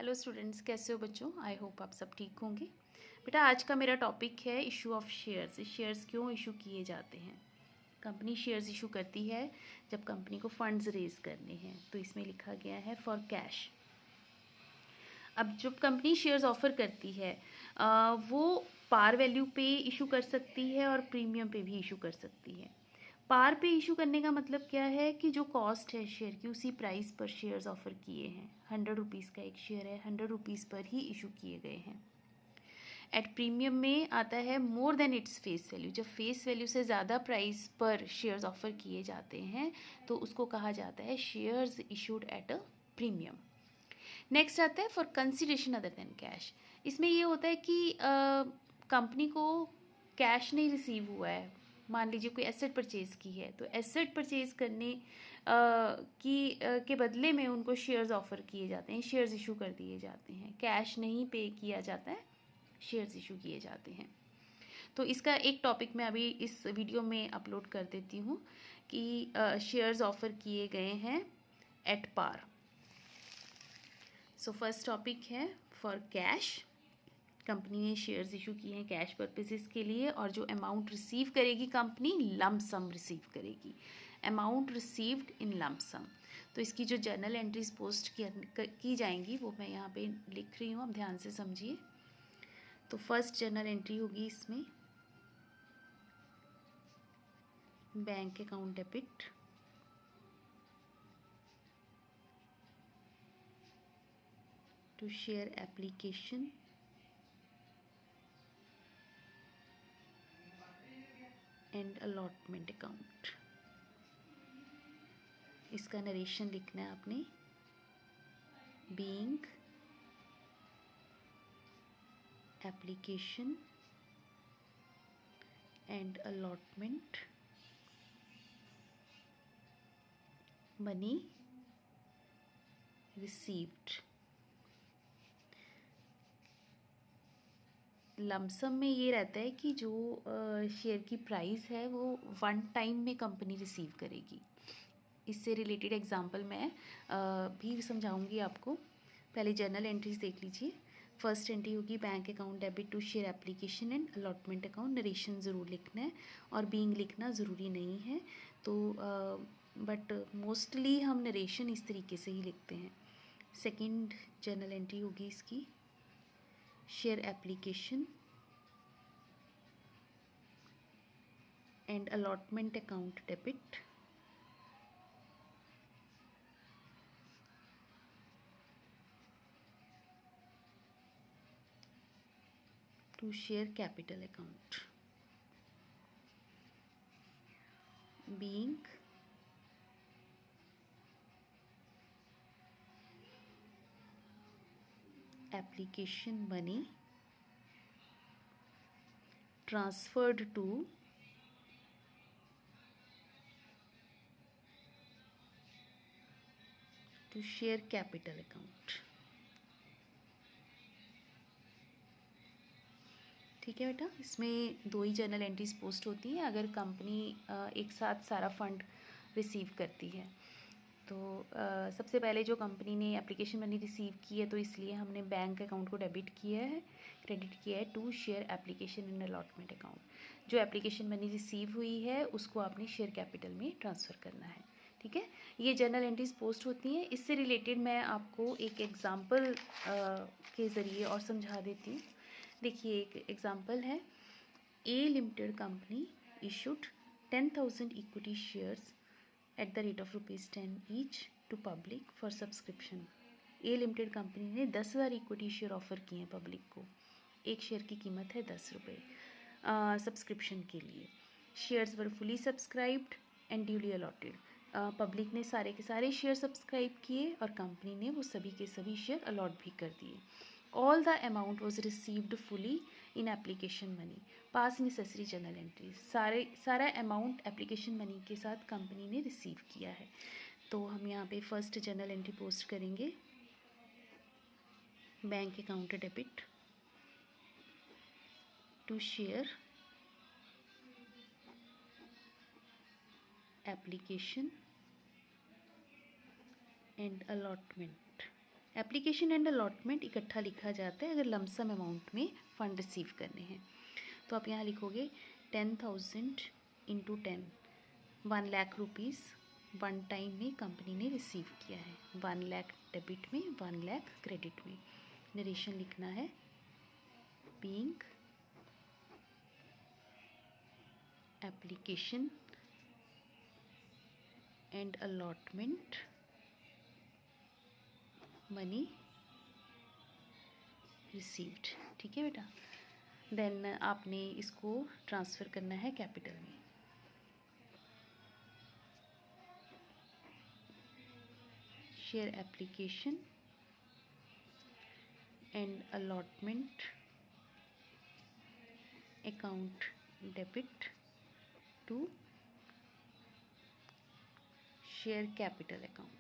Hello students, कैसे हो बच्चों। आई होप आप सब ठीक होंगे। बेटा आज का मेरा टॉपिक है इशू ऑफ शेयर्स। शेयर्स क्यों इशू किए जाते हैं। कंपनी शेयर्स इशू करती है जब कंपनी को फंड्स रेज करने हैं, तो इसमें लिखा गया है फॉर कैश। अब जब कंपनी शेयर्स ऑफर करती है वो पार वैल्यू पे इशू कर सकती है और प्रीमियम पे भी इशू कर सकती है। पार पे इशू करने का मतलब क्या है कि जो कॉस्ट है शेयर की उसी प्राइस पर शेयर्स ऑफर किए हैं। 100 रुपीज़ का एक शेयर है, 100 रुपीज़ पर ही इशू किए गए हैं। एट प्रीमियम में आता है more than its face value. जब फेस वैल्यू से ज़्यादा प्राइस पर शेयर्स ऑफर किए जाते हैं तो उसको कहा जाता है shares issued at a premium. Next आता है for consideration other than cash. इसमें ये होता है कि कंपनी को कैश नहीं रिसीव हुआ है। मान लीजिए कोई एसेट परचेज की है, तो एसेट परचेज करने के बदले में उनको शेयर्स ऑफर किए जाते हैं, शेयर्स इशू कर दिए जाते हैं। कैश नहीं पे किया जाता है, शेयर्स इशू किए जाते हैं। तो इसका एक टॉपिक मैं अभी इस वीडियो में अपलोड कर देती हूँ कि शेयर्स ऑफर किए गए हैं at par. So first topic है फॉर कैश। कंपनी ने शेयर्स इशू किए हैं कैश पर्पसेस के लिए, और जो अमाउंट रिसीव करेगी कंपनी लंप सम रिसीव करेगी। Amount received in lump sum. तो इसकी जो जर्नल एंट्रीज पोस्ट की जाएंगी वो मैं यहाँ पे लिख रही हूँ, अब ध्यान से समझिए। तो फर्स्ट जर्नल एंट्री होगी इसमें bank account debit to share application and allotment account. इसका नरेशन लिखना है आपने। Being application and allotment money received. Lump sum में ये रहता है कि जो शेयर की प्राइस है वो वन टाइम में कंपनी रिसीव करेगी। इससे रिलेटेड एग्जांपल मैं भी समझाऊंगी आपको। पहले जर्नल एंट्रीज देख लीजिए। फर्स्ट एंट्री होगी bank account debit to share application and allotment account. Narration ज़रूर लिखना है, और बीइंग लिखना ज़रूरी नहीं है, तो बट मोस्टली हम नरेशन इस तरीके से ही लिखते हैं। सेकंड जर्नल एंट्री होगी इसकी share application and allotment account debit to share capital account, being application money transferred to share capital account। ठीक है बेटा, इसमें दो ही जर्नल एंट्रीज पोस्ट होती हैं अगर कंपनी एक साथ सारा फंड रिसीव करती है। तो सबसे पहले जो कंपनी ने एप्लीकेशन मनी रिसीव की है, तो इसलिए हमने बैंक अकाउंट को डेबिट किया है, क्रेडिट किया है to share application in allotment account. जो एप्लीकेशन मनी रिसीव हुई है उसको आपने शेयर कैपिटल में ट्रांसफ़र करना है। ठीक है, ये जर्नल एंट्रीज पोस्ट होती हैं। इससे रिलेटेड मैं आपको एक एग्जाम्पल के ज़रिए और समझा देती हूँ। देखिए एक एग्जाम्पल है। A limited company issued 10,000 equity shares at the rate of ₹10 each to public for subscription. A limited company ने 10,000 इक्विटी शेयर ऑफर किए हैं पब्लिक को। एक शेयर की कीमत है 10 रुपये सब्सक्रिप्शन के लिए। Shares were fully subscribed and duly allotted. Public ने सारे के सारे शेयर सब्सक्राइब किए और कंपनी ने वो सभी के सभी शेयर अलॉट भी कर दिए। All the amount was received fully in application money. Pass necessary journal entries. सारा अमाउंट एप्लीकेशन मनी के साथ कंपनी ने रिसीव किया है। तो हम यहाँ पे फर्स्ट जर्नल एंट्री पोस्ट करेंगे bank account debit to share application and allotment application and allotment इकट्ठा लिखा जाता है अगर लमसम अमाउंट में फ़ंड रिसीव करने हैं। तो आप यहाँ लिखोगे 10,000 into 10, 1 lakh rupees one time में कंपनी ने रिसीव किया है। 1 लाख डेबिट में, 1 लाख क्रेडिट में। नरेशन लिखना है being application and allotment money received. ठीक है बेटा। देन आपने इसको ट्रांसफ़र करना है कैपिटल में। Share application and allotment account debit to share capital account.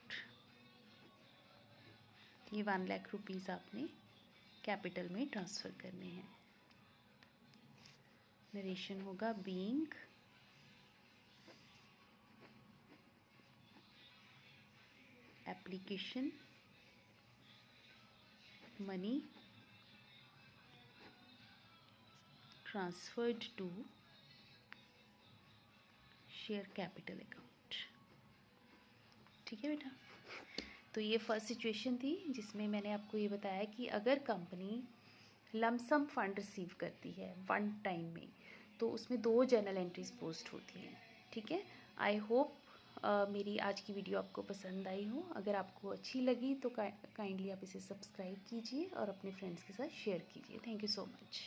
ये 1 लाख रुपीज़ आपने कैपिटल में ट्रांसफ़र करने हैं। नरेशन होगा being application money transferred to share capital account. ठीक है बेटा। तो ये फर्स्ट सिचुएशन थी जिसमें मैंने आपको ये बताया कि अगर कंपनी लमसम फंड रिसीव करती है वन टाइम में तो उसमें 2 जर्नल एंट्रीज पोस्ट होती हैं। ठीक है। आई होप मेरी आज की वीडियो आपको पसंद आई हो। अगर आपको अच्छी लगी तो काइंडली आप इसे सब्सक्राइब कीजिए और अपने फ्रेंड्स के साथ शेयर कीजिए। Thank you so much.